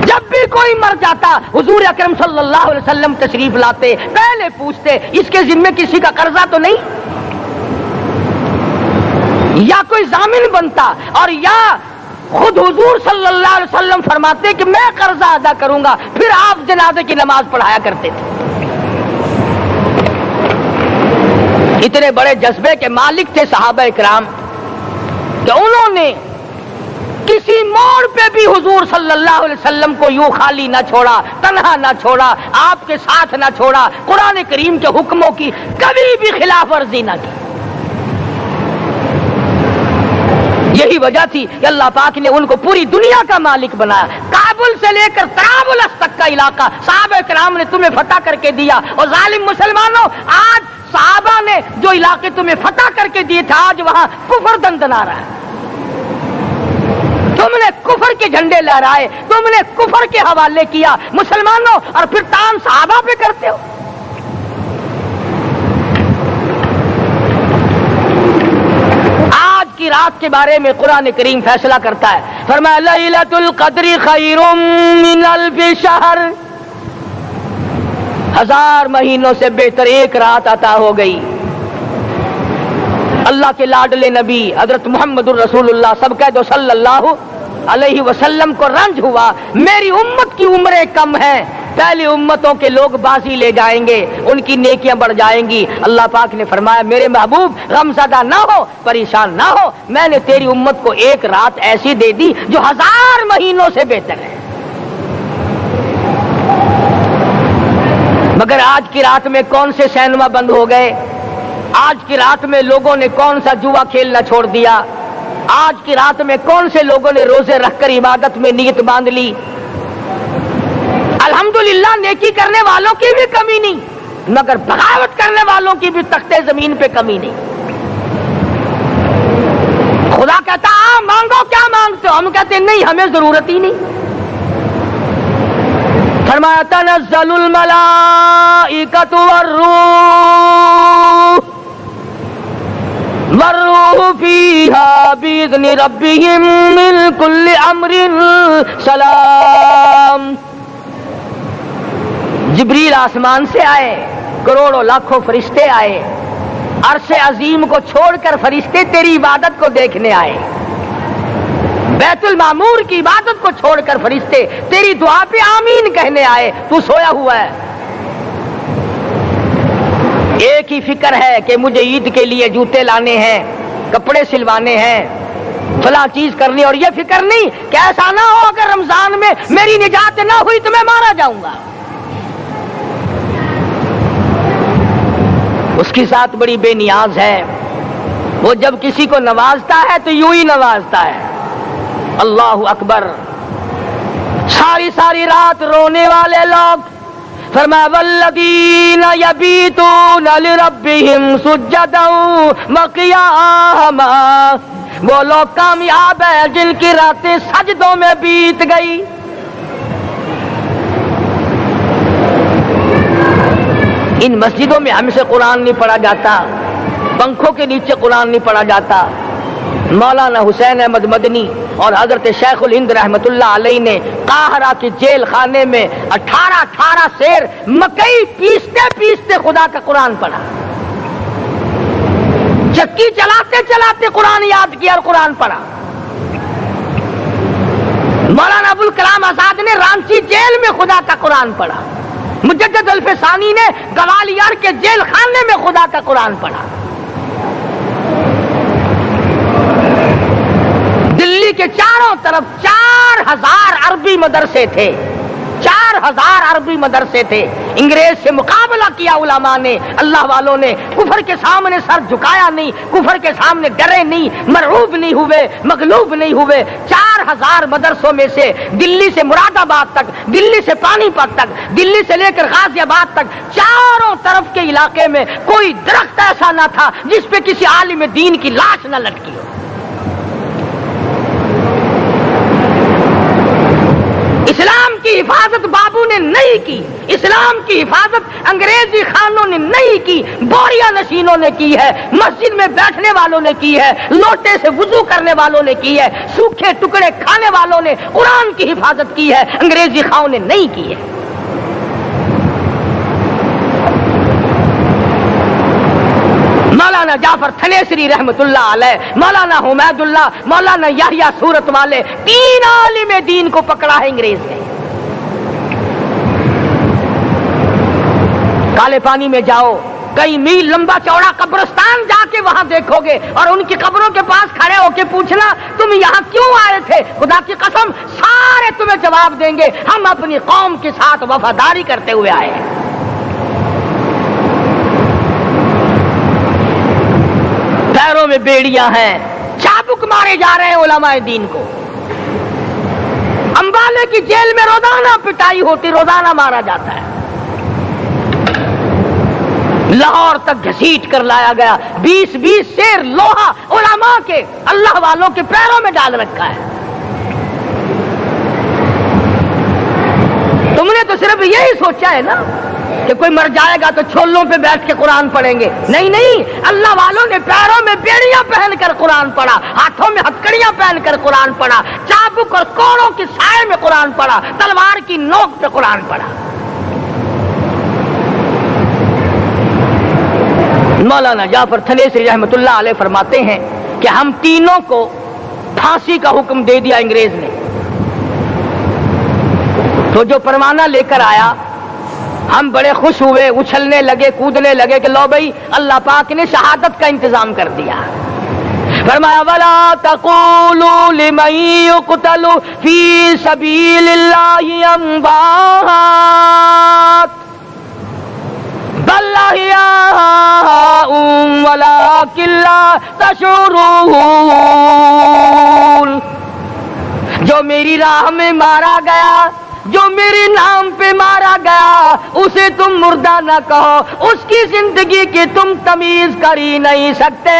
جب بھی کوئی مر جاتا حضور اکرم صلی اللہ علیہ وسلم تشریف لاتے، پہلے پوچھتے اس کے ذمے کسی کا قرضہ تو نہیں، یا کوئی ضامن بنتا، اور یا خود حضور صلی اللہ علیہ وسلم فرماتے کہ میں قرضہ ادا کروں گا، پھر آپ جنازے کی نماز پڑھایا کرتے تھے۔ اتنے بڑے جذبے کے مالک تھے صحابہ کرام کہ انہوں نے کسی موڑ پہ بھی حضور صلی اللہ علیہ وسلم کو یوں خالی نہ چھوڑا، تنہا نہ چھوڑا، آپ کے ساتھ نہ چھوڑا، قرآن کریم کے حکموں کی کبھی بھی خلاف ورزی نہ کی۔ یہی وجہ تھی کہ اللہ پاک نے ان کو پوری دنیا کا مالک بنایا۔ کابل سے لے کر طرابلس تک کا علاقہ صحابہ کرام نے تمہیں فتح کر کے دیا، اور ظالم مسلمانوں آج صحابہ نے جو علاقے تمہیں فتح کر کے دیے تھے آج وہاں کفر دندنا رہا ہے۔ تم نے کفر کے جھنڈے لہرائے، تم نے کفر کے حوالے کیا مسلمانوں، اور پھر تان صحابہ پہ کرتے ہو۔ آج کی رات کے بارے میں قرآن کریم فیصلہ کرتا ہے، فرمایا لیلۃ القدر خیر من الف شہر، 1000 مہینوں سے بہتر ایک رات عطا ہو گئی۔ اللہ کے لاڈلے نبی حضرت محمد الرسول اللہ سب کہہ دو صلی اللہ علیہ وسلم کو رنج ہوا، میری امت کی عمریں کم ہیں، پہلی امتوں کے لوگ بازی لے جائیں گے، ان کی نیکیاں بڑھ جائیں گی۔ اللہ پاک نے فرمایا میرے محبوب غم زدہ نہ ہو، پریشان نہ ہو، میں نے تیری امت کو ایک رات ایسی دے دی جو 1000 مہینوں سے بہتر ہے۔ مگر آج کی رات میں کون سے سینما بند ہو گئے، آج کی رات میں لوگوں نے کون سا جوا کھیلنا چھوڑ دیا، آج کی رات میں کون سے لوگوں نے روزے رکھ کر عبادت میں نیت باندھ لی۔ الحمدللہ نیکی کرنے والوں کی بھی کمی نہیں، مگر بغاوت کرنے والوں کی بھی تختے زمین پہ کمی نہیں۔ خدا کہتا مانگو کیا مانگتے ہو، ہم کہتے نہیں ہمیں ضرورت ہی نہیں۔ فرمایا تنزل الملائکۃ والروح فیہا بإذن ربہم من کل امر سلام۔ جبریل آسمان سے آئے، کروڑوں لاکھوں فرشتے آئے، عرش عظیم کو چھوڑ کر فرشتے تیری عبادت کو دیکھنے آئے، بیت المعمور کی عبادت کو چھوڑ کر فرشتے تیری دعا پہ آمین کہنے آئے، تو سویا ہوا ہے۔ ایک ہی فکر ہے کہ مجھے عید کے لیے جوتے لانے ہیں، کپڑے سلوانے ہیں، فلاں چیز کرنی، اور یہ فکر نہیں کہ ایسا نہ ہو اگر رمضان میں میری نجات نہ ہوئی تو میں مارا جاؤں گا۔ اس کی ذات بڑی بے نیاز ہے، وہ جب کسی کو نوازتا ہے تو یوں ہی نوازتا ہے۔ اللہ اکبر۔ ساری ساری رات رونے والے لوگ، فرمایا والذین یبیتون لربہم سجدا وقیاما، وہ لوگ کامیاب ہیں جن کی راتیں سجدوں میں بیت گئی۔ ان مسجدوں میں ہم سے قرآن نہیں پڑھا جاتا، پنکھوں کے نیچے قرآن نہیں پڑھا جاتا۔ مولانا حسین احمد مدنی اور حضرت شیخ الہند رحمت اللہ علیہ نے قاہرہ کے جیل خانے میں 18 سیر مکئی پیستے پیستے خدا کا قرآن پڑھا، چکی چلاتے چلاتے قرآن یاد کیا اور قرآن پڑھا۔ مولانا ابوالکلام آزاد نے رانچی جیل میں خدا کا قرآن پڑھا۔ مجدد الفسانی نے گوالیار کے جیل خانے میں خدا کا قرآن پڑھا. دلی کے چاروں طرف 4000 عربی مدرسے تھے. 4000 عربی مدرسے تھے. انگریز سے مقابلہ کیا علماء نے, اللہ والوں نے. کفر کے سامنے سر جھکایا نہیں, کفر کے سامنے ڈرے نہیں, مرعوب نہیں ہوئے, مغلوب نہیں ہوئے. 4000 مدرسوں میں سے دلی سے مراد آباد تک, دلی سے پانی پت تک, دلی سے لے کر غازی آباد تک, چاروں طرف کے علاقے میں کوئی درخت ایسا نہ تھا جس پہ کسی عالم دین کی لاش نہ لٹکی ہو. اسلام کی حفاظت بابو نے نہیں کی, اسلام کی حفاظت انگریزی خانوں نے نہیں کی, بوریا نشینوں نے کی ہے, مسجد میں بیٹھنے والوں نے کی ہے, لوٹے سے وضو کرنے والوں نے کی ہے, سوکھے ٹکڑے کھانے والوں نے قرآن کی حفاظت کی ہے, انگریزی خانوں نے نہیں کی ہے. مولانا جعفر تھنیسری رحمت اللہ علیہ, مولانا حمید اللہ, مولانا یحییٰ صورت والے, 3 عالم دین کو پکڑا ہے انگریز نے. کالے پانی میں جاؤ, کئی میل لمبا چوڑا قبرستان جا کے وہاں دیکھو گے, اور ان کی قبروں کے پاس کھڑے ہو کے پوچھنا تم یہاں کیوں آئے تھے, خدا کی قسم سارے تمہیں جواب دیں گے ہم اپنی قوم کے ساتھ وفاداری کرتے ہوئے آئے ہیں. پیروں میں بیڑیاں ہیں, چابک مارے جا رہے ہیں علماء دین کو. امبالے کی جیل میں روزانہ پٹائی ہوتی, روزانہ مارا جاتا ہے. لاہور تک گھسیٹ کر لایا گیا, 20 سیر لوہا علماء کے, اللہ والوں کے پیروں میں ڈال رکھا ہے. تم نے تو صرف یہی سوچا ہے نا کہ کوئی مر جائے گا تو چھولوں پہ بیٹھ کے قرآن پڑھیں گے. نہیں نہیں, اللہ والوں نے پیروں میں بیڑیاں پہن کر قرآن پڑھا, ہاتھوں میں ہتکڑیاں پہن کر قرآن پڑھا, چابک اور کوڑوں کے سائے میں قرآن پڑھا, تلوار کی نوک پہ قرآن پڑھا. مولانا جعفر تھنیسری رحمت اللہ علیہ فرماتے ہیں کہ ہم تینوں کو پھانسی کا حکم دے دیا انگریز نے. تو جو پروانہ لے کر آیا ہم بڑے خوش ہوئے, اچھلنے لگے, کودنے لگے کہ لو بھائی اللہ پاک نے شہادت کا انتظام کر دیا. فرمایا وَلَا تَقُولُوا لِمَن يُقْتَلُ فِي سَبِيلِ اللَّهِ أَمْوَاتٌ بَلْ أَحْيَاءٌ وَلَٰكِن لَّا تَشْعُرُونَ. جو میری راہ میں مارا گیا, جو میرے نام پہ مارا گیا, اسے تم مردہ نہ کہو, اس کی زندگی کی تم تمیز کر ہی نہیں سکتے.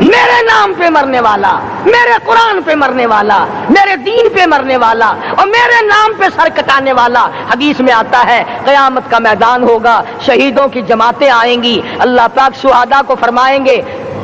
میرے نام پہ مرنے والا, میرے قرآن پہ مرنے والا, میرے دین پہ مرنے والا اور میرے نام پہ سر کٹانے والا. حدیث میں آتا ہے قیامت کا میدان ہوگا, شہیدوں کی جماعتیں آئیں گی, اللہ پاک شہداء کو فرمائیں گے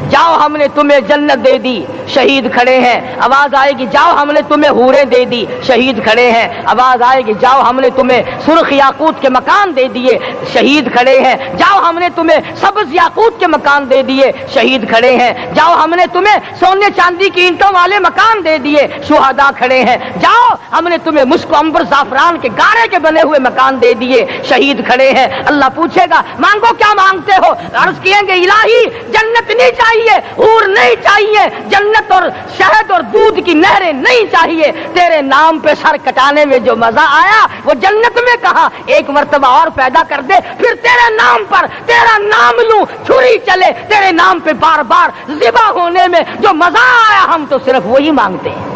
جاؤ ہم نے تمہیں جنت دے دی, شہید کھڑے ہیں. آواز آئے گی جاؤ ہم نے تمہیں حوریں دے دی, شہید کھڑے ہیں. آواز آئے گی جاؤ ہم نے تمہیں سرخ یاقوت کے مکان دے دیے, شہید کھڑے ہیں. جاؤ ہم نے تمہیں سبز یاقوت کے مکان دے دیے, شہید کھڑے ہیں. جاؤ ہم نے تمہیں سونے چاندی کی اینٹوں والے مکان دے دیے, شہداء کھڑے ہیں. جاؤ ہم نے تمہیں مشک و عنبر زعفران کے گارے کے بنے ہوئے مکان دے دیے, شہید کھڑے ہیں. اللہ پوچھے گا مانگو کیا مانگتے ہو, عرض کیے گے الہی جنت نہیں چاہیے, حور نہیں چاہیے, جنت اور شہد اور دودھ کی نہریں نہیں چاہیے. تیرے نام پہ سر کٹانے میں جو مزہ آیا وہ جنت میں کہاں, ایک مرتبہ اور پیدا کر دے پھر تیرے نام پر تیرا نام لوں, چھری چلے تیرے نام پہ بار بار ذبح ہونے میں جو مزہ آیا ہم تو صرف وہی مانگتے ہیں.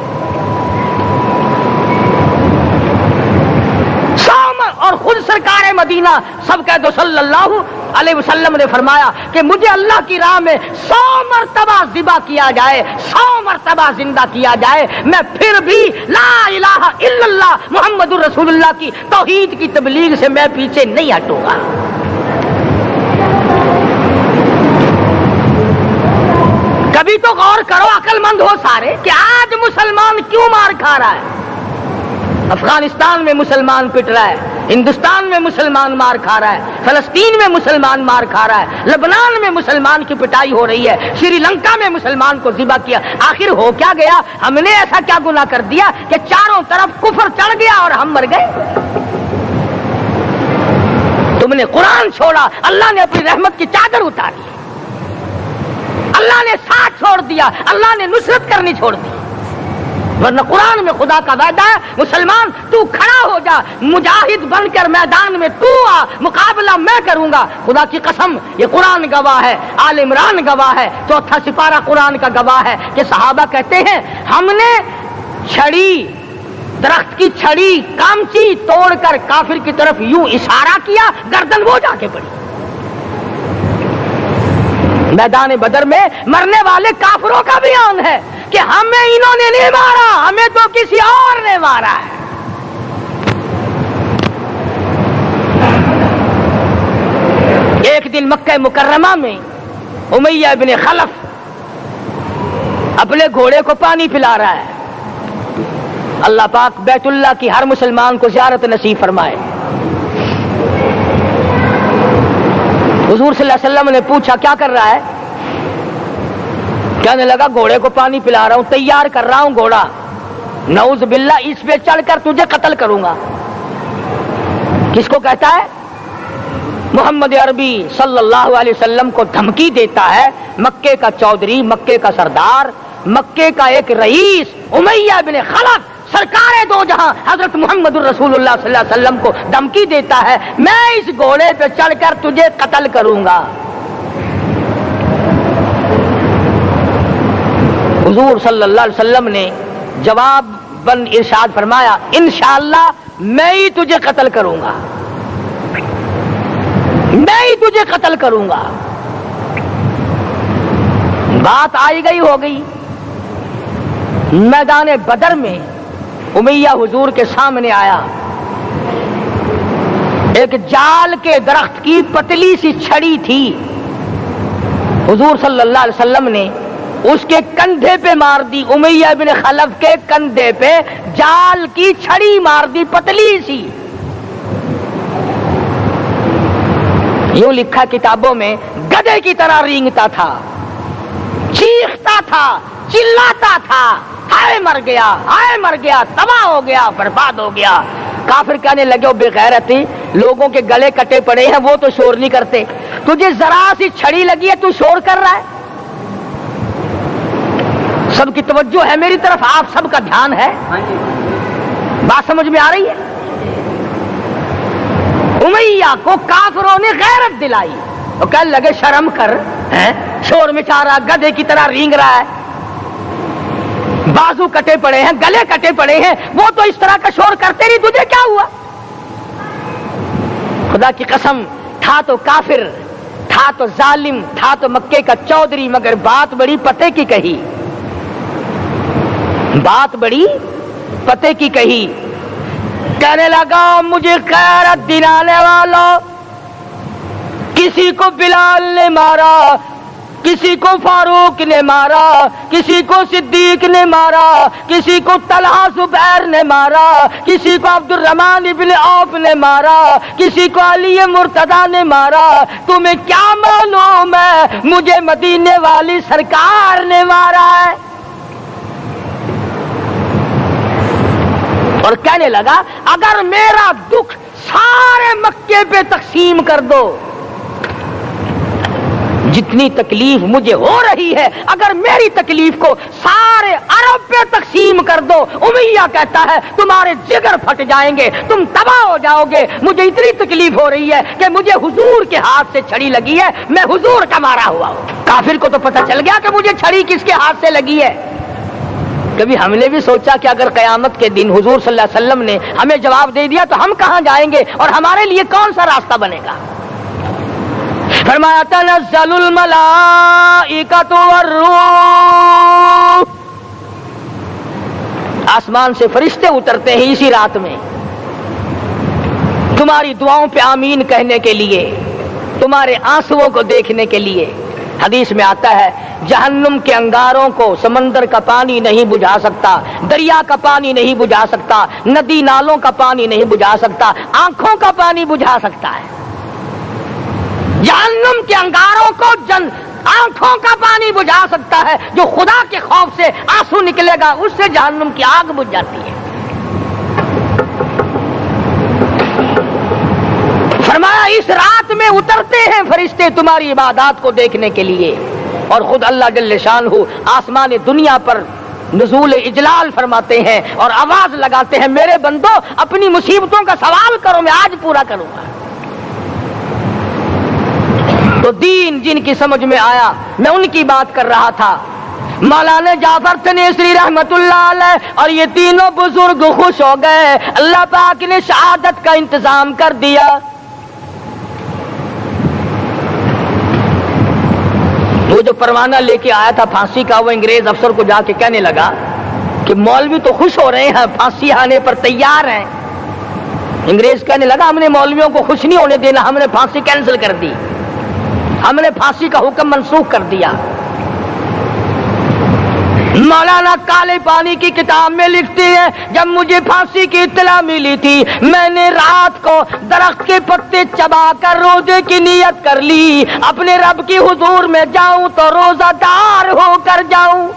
اور خود سرکار مدینہ سب کہہ دو صلی اللہ علیہ وسلم نے فرمایا کہ مجھے اللہ کی راہ میں 100 مرتبہ ذبح کیا جائے, 100 مرتبہ زندہ کیا جائے, میں پھر بھی لا الہ الا اللہ محمد الرسول اللہ کی توحید کی تبلیغ سے میں پیچھے نہیں ہٹوں گا. کبھی تو غور کرو عقل مند ہو سارے کہ آج مسلمان کیوں مار کھا رہا ہے. افغانستان میں مسلمان پٹ رہا ہے، ہندوستان میں مسلمان مار کھا رہا ہے، فلسطین میں مسلمان مار کھا رہا ہے، لبنان میں مسلمان کی پٹائی ہو رہی ہے، سری لنکا میں مسلمان کو ذبح کیا. آخر ہو کیا گیا؟ ہم نے ایسا کیا گناہ کر دیا کہ چاروں طرف کفر چڑھ گیا اور ہم مر گئے؟ تم نے قرآن چھوڑا، اللہ نے اپنی رحمت کی چادر اتاری، اللہ نے ساتھ چھوڑ دیا، اللہ نے نصرت کرنی چھوڑ دی. ورنہ قرآن میں خدا کا وعدہ ہے، مسلمان تو کھڑا ہو جا، مجاہد بن کر میدان میں تو آ، مقابلہ میں کروں گا. خدا کی قسم یہ قرآن گواہ ہے، آل عمران گواہ ہے، چوتھا سپارہ قرآن کا گواہ ہے کہ صحابہ کہتے ہیں ہم نے چھڑی، درخت کی چھڑی کامچی توڑ کر کافر کی طرف یوں اشارہ کیا، گردن وہ جا کے پڑی. میدان بدر میں مرنے والے کافروں کا بیان ہے کہ ہمیں انہوں نے نہیں مارا، ہمیں تو کسی اور نے مارا ہے. ایک دن مکہ مکرمہ میں امیہ ابن خلف اپنے گھوڑے کو پانی پلا رہا ہے. اللہ پاک بیت اللہ کی ہر مسلمان کو زیارت نصیب فرمائے. حضور صلی اللہ علیہ وسلم نے پوچھا کیا کر رہا ہے؟ کہنے لگا گھوڑے کو پانی پلا رہا ہوں، تیار کر رہا ہوں گھوڑا، نعوذ باللہ اس پہ چڑھ کر تجھے قتل کروں گا. کس کو کہتا ہے؟ محمد عربی صلی اللہ علیہ وسلم کو دھمکی دیتا ہے. مکے کا چودھری، مکے کا سردار، مکے کا ایک رئیس امیہ بن خلف سرکار دو جہاں حضرت محمد الرسول اللہ صلی اللہ علیہ وسلم کو دھمکی دیتا ہے میں اس گھوڑے پہ چڑھ کر تجھے قتل کروں گا. حضور صلی اللہ علیہ وسلم نے جواب بن ارشاد فرمایا انشاءاللہ میں ہی تجھے قتل کروں گا، میں ہی تجھے قتل کروں گا. بات آئی گئی ہو گئی. میدان بدر میں امیہ حضور کے سامنے آیا، ایک جال کے درخت کی پتلی سی چھڑی تھی. حضور صلی اللہ علیہ وسلم نے اس کے کندھے پہ مار دی، امیہ بن خلف کے کندھے پہ جال کی چھڑی مار دی پتلی سی. یوں لکھا کتابوں میں گدھے کی طرح رینگتا تھا، چیختا تھا، چلاتا تھا، ہائے مر گیا، ہائے مر گیا، تباہ ہو گیا، برباد ہو گیا. کافر کہنے لگے وہ بے غیرتی، لوگوں کے گلے کٹے پڑے ہیں وہ تو شور نہیں کرتے، تجھے ذرا سی چھڑی لگی ہے تو شور کر رہا ہے. سب کی توجہ ہے میری طرف، آپ سب کا دھیان ہے، بات سمجھ میں آ رہی ہے؟ امیہ کو کافروں نے غیرت دلائی، وہ کہنے لگے شرم کر، شور مچا رہا، گدھے کی طرح رینگ رہا ہے، بازو کٹے پڑے ہیں، گلے کٹے پڑے ہیں، وہ تو اس طرح کا شور کرتے نہیں، تجھے کیا ہوا؟ خدا کی قسم تھا تو کافر، تھا تو ظالم، تھا تو مکے کا چودھری، مگر بات بڑی پتے کی کہی، بات بڑی پتے کی کہی. کہنے لگا مجھے غیرت دلانے والوں، کسی کو بلال نے مارا، کسی کو فاروق نے مارا، کسی کو صدیق نے مارا، کسی کو طلحہ زبیر نے مارا، کسی کو عبد الرحمن ابن عوف نے مارا، کسی کو علی مرتضیٰ نے مارا. تمہیں کیا معلوم ہے مجھے مدینے والی سرکار نے مارا ہے؟ اور کہنے لگا اگر میرا دکھ سارے مکے پہ تقسیم کر دو، جتنی تکلیف مجھے ہو رہی ہے اگر میری تکلیف کو سارے عرب پہ تقسیم کر دو، امیہ کہتا ہے تمہارے جگر پھٹ جائیں گے، تم تباہ ہو جاؤ گے. مجھے اتنی تکلیف ہو رہی ہے کہ مجھے حضور کے ہاتھ سے چھڑی لگی ہے، میں حضور کا مارا ہوا ہوں. کافر کو تو پتہ چل گیا کہ مجھے چھڑی کس کے ہاتھ سے لگی ہے. کبھی ہم نے بھی سوچا کہ اگر قیامت کے دن حضور صلی اللہ علیہ وسلم نے ہمیں جواب دے دیا تو ہم کہاں جائیں گے اور ہمارے لیے کون سا راستہ بنے گا؟ فرمایا تنزل الملائکۃ والروح، آسمان سے فرشتے اترتے ہیں اسی رات میں تمہاری دعاؤں پہ آمین کہنے کے لیے، تمہارے آنسوؤں کو دیکھنے کے لیے. حدیث میں آتا ہے جہنم کے انگاروں کو سمندر کا پانی نہیں بجھا سکتا، دریا کا پانی نہیں بجھا سکتا، ندی نالوں کا پانی نہیں بجھا سکتا، آنکھوں کا پانی بجھا سکتا ہے۔ جہنم کے انگاروں کو آنکھوں کا پانی بجھا سکتا ہے، جو خدا کے خوف سے آنسو نکلے گا اس سے جہنم کی آگ بجھ جاتی ہے۔ فرمایا اس رات میں اترتے ہیں فرشتے تمہاری عبادات کو دیکھنے کے لیے، اور خود اللہ جل شانہ آسمان دنیا پر نزول اجلال فرماتے ہیں اور آواز لگاتے ہیں میرے بندو اپنی مصیبتوں کا سوال کرو، میں آج پورا کروں گا۔ تو دین جن کی سمجھ میں آیا، میں ان کی بات کر رہا تھا، مولانا جعفر تنیسری رحمت اللہ علیہ اور یہ تینوں بزرگ خوش ہو گئے، اللہ پاک نے شہادت کا انتظام کر دیا۔ وہ جو پروانہ لے کے آیا تھا پھانسی کا، وہ انگریز افسر کو جا کے کہنے لگا کہ مولوی تو خوش ہو رہے ہیں، پھانسی آنے پر تیار ہیں۔ انگریز کہنے لگا ہم نے مولویوں کو خوش نہیں ہونے دینا، ہم نے پھانسی کینسل کر دی، ہم نے پھانسی کا حکم منسوخ کر دیا۔ مولانا کالے پانی کی کتاب میں لکھتے ہیں جب مجھے پھانسی کی اطلاع ملی تھی میں نے رات کو درخت کے پتے چبا کر روزے کی نیت کر لی، اپنے رب کی حضور میں جاؤں تو روزہ دار ہو کر جاؤں۔